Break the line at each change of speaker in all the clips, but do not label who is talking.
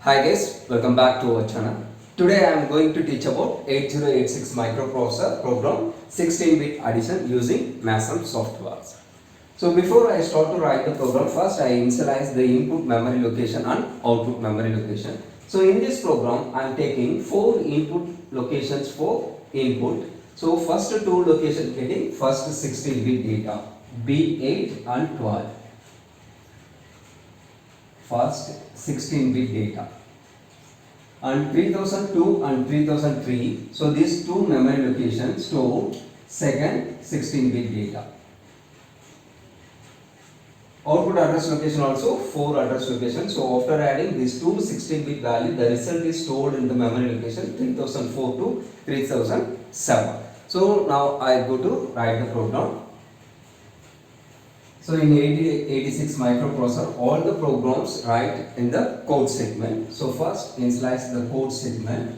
Hi guys, welcome back to our channel. Today I am going to teach about 8086 microprocessor program 16-bit addition using MASM software. So before I start to write the program, first I initialize the input memory location and output memory location. So in this program I am taking 4 input locations for input. So first 2 locations getting first 16-bit data B8 and 12. First 16-bit data and 3002 and 3003. So these two memory locations store second 16-bit data. Output address location also 4 address locations. So after adding these two 16-bit value, the result is stored in the memory location 3004 to 3007. So now I go to write the program. So in 8086 microprocessor, all the programs write in the code segment. So first initialize the code segment.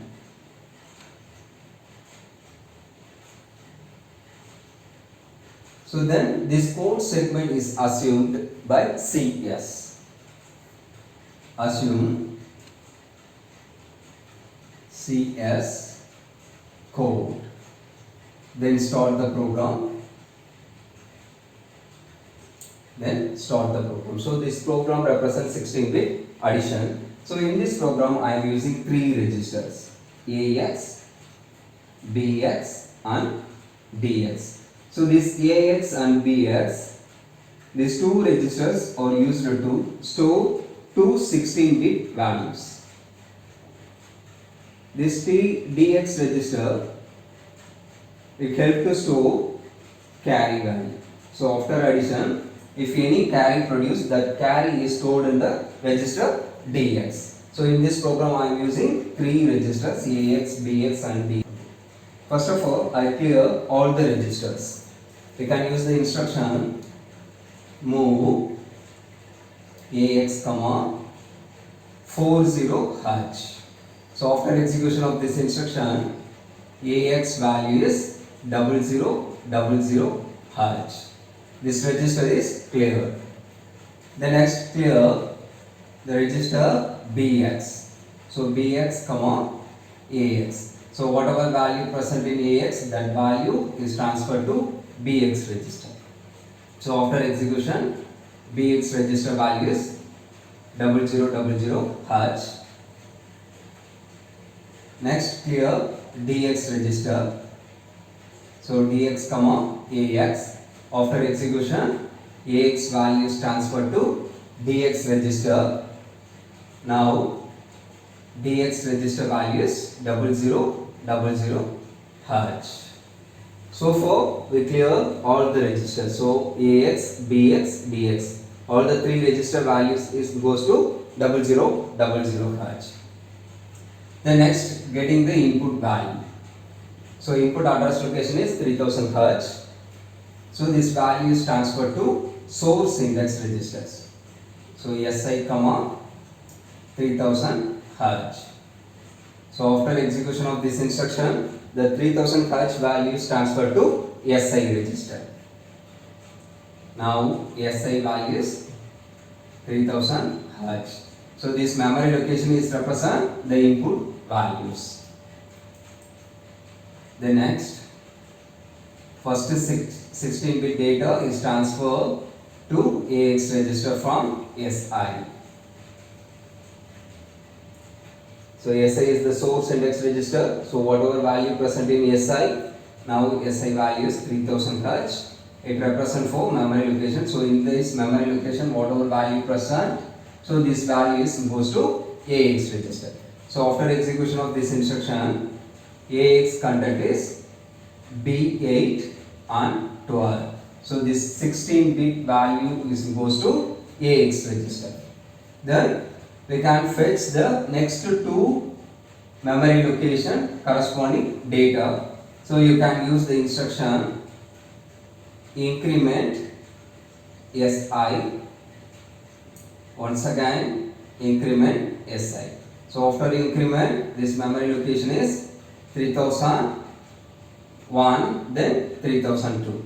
So then this code segment is assumed by CS. Assume CS code. Then start the program. Then start the program. So this program represents 16-bit addition. So in this program I am using 3 registers AX, BX and DX. So this AX and BX, these 2 registers are used to store 2 16-bit values. This DX register, it helps to store carry value. So after addition, if any carry produced, that carry is stored in the register DX. So in this program I am using 3 registers AX, BX and DX. First of all, I clear all the registers. We can use the instruction move AX, 40H. So after execution of this instruction, AX value is 0000H. This register is cleared. The next clear the register BX. So BX, AX. So whatever value present in AX, that value is transferred to BX register. So after execution, BX register value is 0000H. Next clear DX register. So DX, AX. After execution, AX value is transferred to DX register. Now DX register value is 0000H. So far we clear all the registers. So AX, BX, DX. All the 3 register values goes to 0000H. The next, getting the input value. So input address location is 3000H. So this value is transferred to source index registers. So SI, 3000H. So after execution of this instruction, the 3000H value is transferred to SI register. Now SI value is 3000H. So this memory location is represent the input values. The next, first 16-bit data is transferred to AX register from SI. So SI is the source index register. So whatever value present in SI, now SI value is 3000H. It represents for memory location. So in this memory location, whatever value present, so this value goes to AX register. So after execution of this instruction, AX content is B8 and 12. So this 16-bit value goes to AX register. Then we can fetch the next 2 memory location corresponding data. So you can use the instruction increment SI. Once again increment SI. So after increment, this memory location is 3001, then 3002.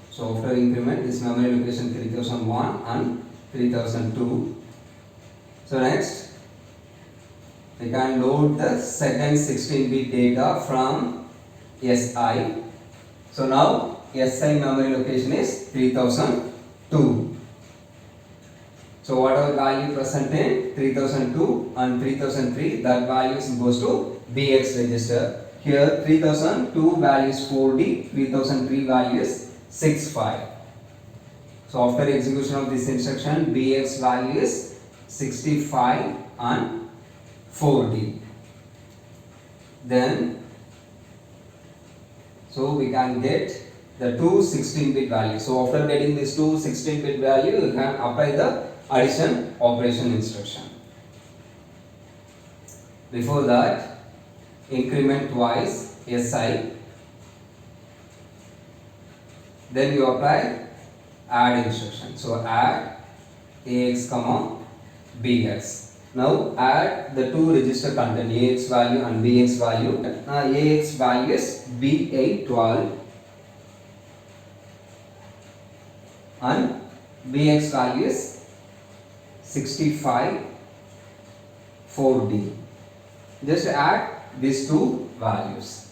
So after increment, this memory location 3001 and 3002. So next we can load the second 16-bit data from SI. So now SI memory location is 3002. So whatever value present in 3002 and 3003, that value goes to BX register. Here 3002 value is 4D, 3003 value is 65. So after execution of this instruction, BX value is 65 and 4D. Then, so we can get the two 16-bit values. So after getting this two 16-bit value, you can apply the addition operation instruction. Before that, increment twice SI. Then you apply add instruction. So add AX comma BX. Now add the two register content AX value and BX value. AX value is B812 and BX value is 65 4D. Just add these two values.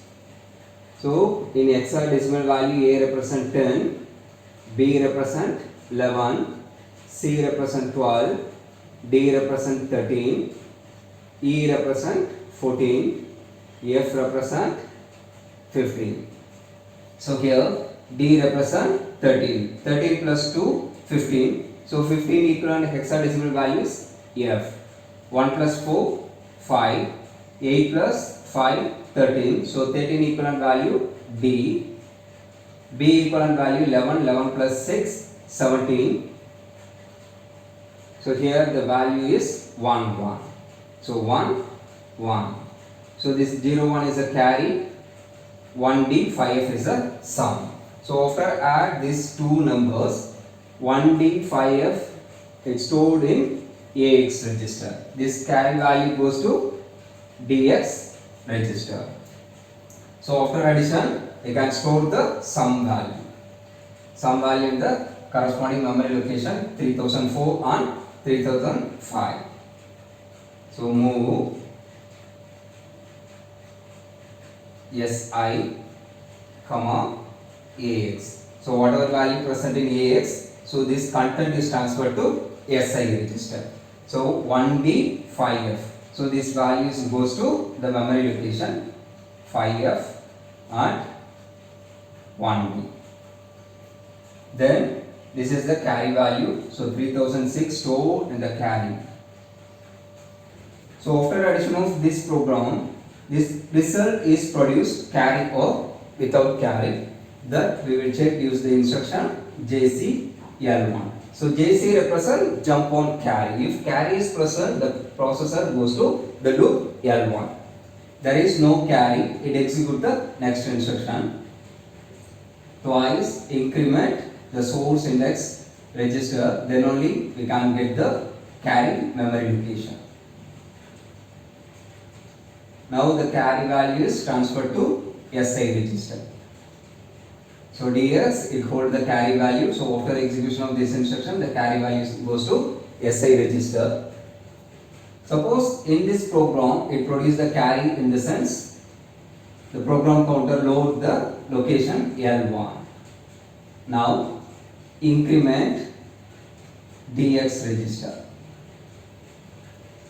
So in hexadecimal value, A represent 10, B represent 11, C represent 12, D represent 13, E represent 14, F represent 15. So here D represent 13. 13 plus 2, 15. So 15 equivalent hexadecimal values F. 1 plus 4, 5. 8 plus 5, 13. So 13 equivalent value D. B equivalent value 11. 11 plus 6, 17. So here the value is 1, 1. So 1, 1. So this 0, 1 is a carry. 1D, 5F is a sum. So after add these two numbers, 1D, 5F, it's stored in AX register. This carry value goes to DX register. So after addition, you can store the sum value. Sum value in the corresponding memory location 3004 and 3005. So move SI comma AX. So whatever value present in AX, so this content is transferred to SI register. So 1D 5F. So this value goes to the memory location 5F and 1D. Then this is the carry value. So 3006 stored in the carry. So after addition of this program, this result is produced carry or without carry. That we will check use the instruction JCL1. So JC represent jump on carry. If carry is present, the processor goes to the loop L1. There is no carry, it executes the next instruction. Twice increment the source index register, then only we can get the carry memory location. Now the carry value is transferred to SI register. So DS, it holds the carry value. So after execution of this instruction, the carry value goes to SI register. Suppose in this program, it produces the carry in the sense, the program counter load the location L1. Now increment DX register.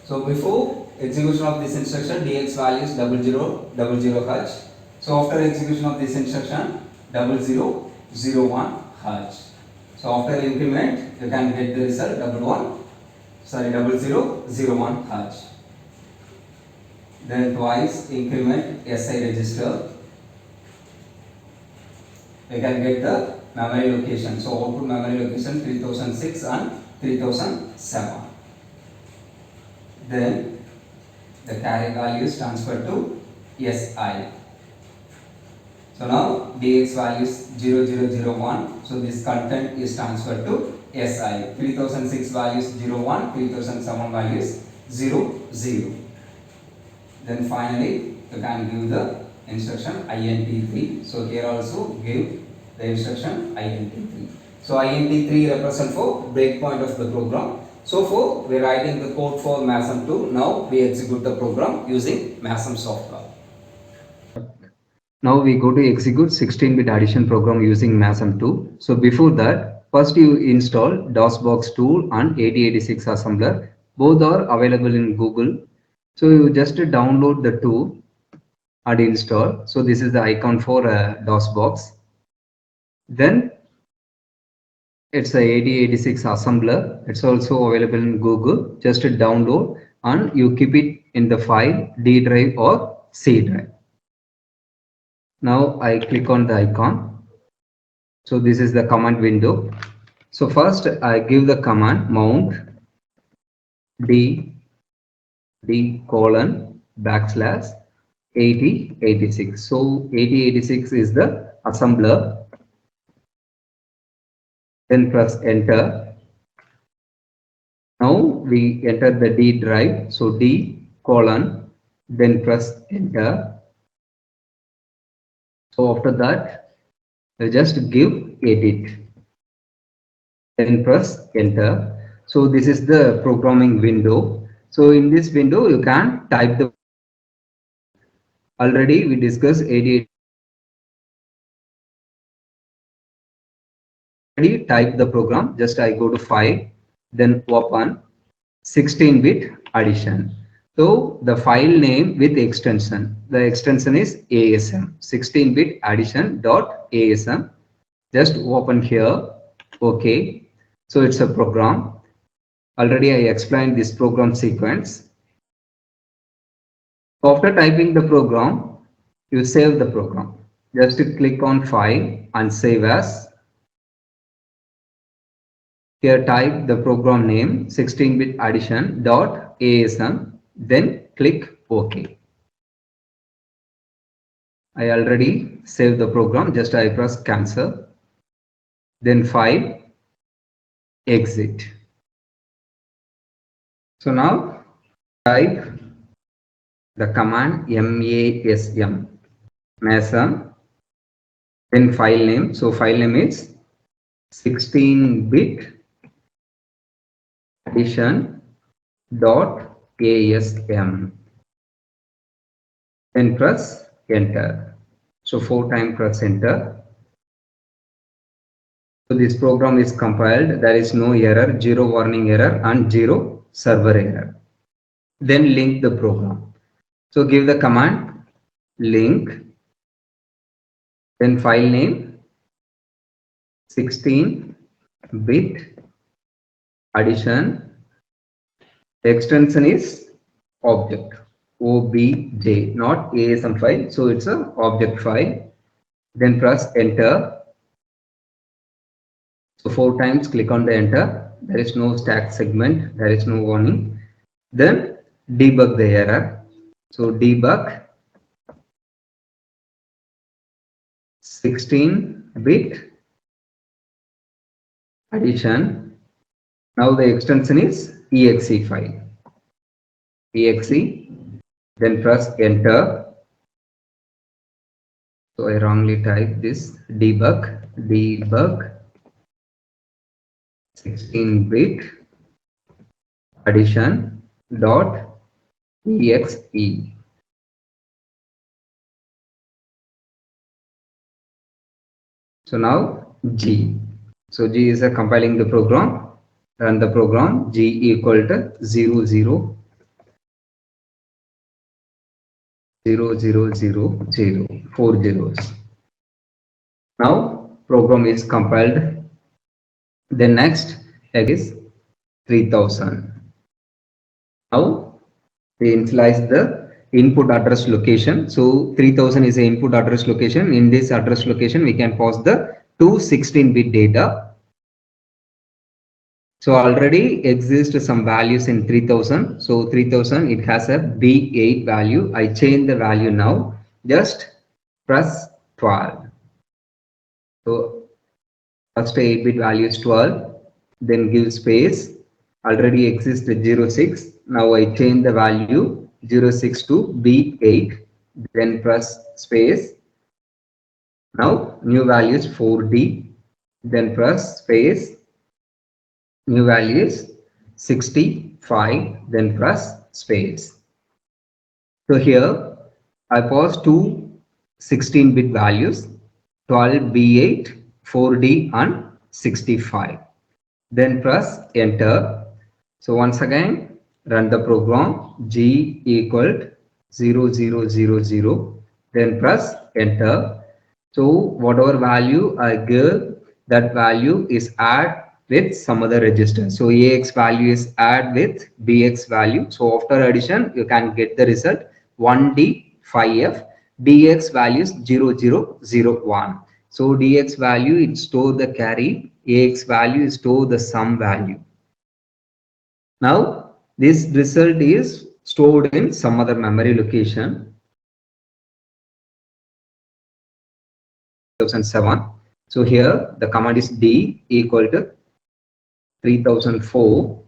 So before execution of this instruction, DX value is 0000H. So after execution of this instruction, 0001H. So after increment, you can get the result 0001H. Then twice increment SI register, we can get the memory location. So output memory location 3006 and 3007. Then the carry value is transferred to SI. So now DX value is 0001. So this content is transferred to SI. 3006 value is 01, 3007 value is 00. Then finally you can give the instruction INT3. So here also give the instruction INT3. So INT3 represents for breakpoint of the program. So for we are writing the code for MASM 2. Now we execute the program using MASM software. Now we go to execute 16-bit addition program using MASM 2. So before that, first you install DOSBox tool and 8086 assembler. Both are available in Google. So you just download the tool and install. So this is the icon for DOSBox. Then it's a 8086 assembler. It's also available in Google. Just download and you keep it in the file D drive or C drive. Now I click on the icon. So this is the command window. So first I give the command mount d colon backslash 8086. So 8086 is the assembler. Then press enter. Now we enter the D drive. So D colon, then press enter. So after that, we just give edit. Then press enter. So this is the programming window. So in this window, you can type the already we discussed 88. Already type the program. Just I go to file, then open 16-bit addition. So the file name with extension. The extension is ASM 16-bit addition dot ASM. Just open here. Okay. So it's a program. Already I explained this program sequence. After typing the program, you save the program. Just click on file and save as. Here type the program name 16-bit addition dot ASM, then click OK. I already saved the program, just I press cancel, then file, exit. So now type the command MASM, MASM, then file name. So file name is 16-bit addition dot ASM. Then press enter. So 4 times press enter. So this program is compiled. There is no error, 0 warning error and 0 server error. Then link the program. So give the command link, then file name 16-bit addition. The extension is object OBJ, not ASM file. So it's a object file. Then press enter. So 4 times click on the enter. There is no stack segment. There is no warning. Then debug the error. So debug 16-bit addition. Now the extension is exe file. Exe. Then press enter. So I wrongly typed this debug 16-bit addition dot exe. So now G. So G is a compiling the program. Run the program. G equal to 0 0 0 0 0 0 4 zeros. Now program is compiled. Then next is 3000. Now we initialize the input address location. So 3000 is the input address location. In this address location, we can pass the 16-bit data. So already exist some values in 3000. So 3000 it has a B8 value. I change the value now. Just press 12. So first 8-bit value is 12. Then give space. Already exists 06. Now I change the value 06 to B8. Then press space. Now new value is 4D. Then press space. New value is 65, then press space. So here I pass two 16-bit values, 12B8, 4D and 65. Then press enter. So once again run the program G equal 0000, then press enter. So whatever value I give, that value is add with some other register. So AX value is add with BX value. So after addition, you can get the result 1D 5F, DX value is 0001. So DX value it store the carry, AX value is store the sum value. Now this result is stored in some other memory location. 3007. So here the command is D equal to 3004,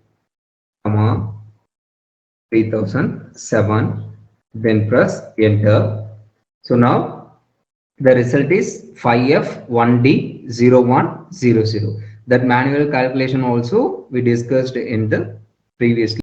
3007. Then press enter. So now the result is 5F1D0100. That manual calculation also we discussed in the previously.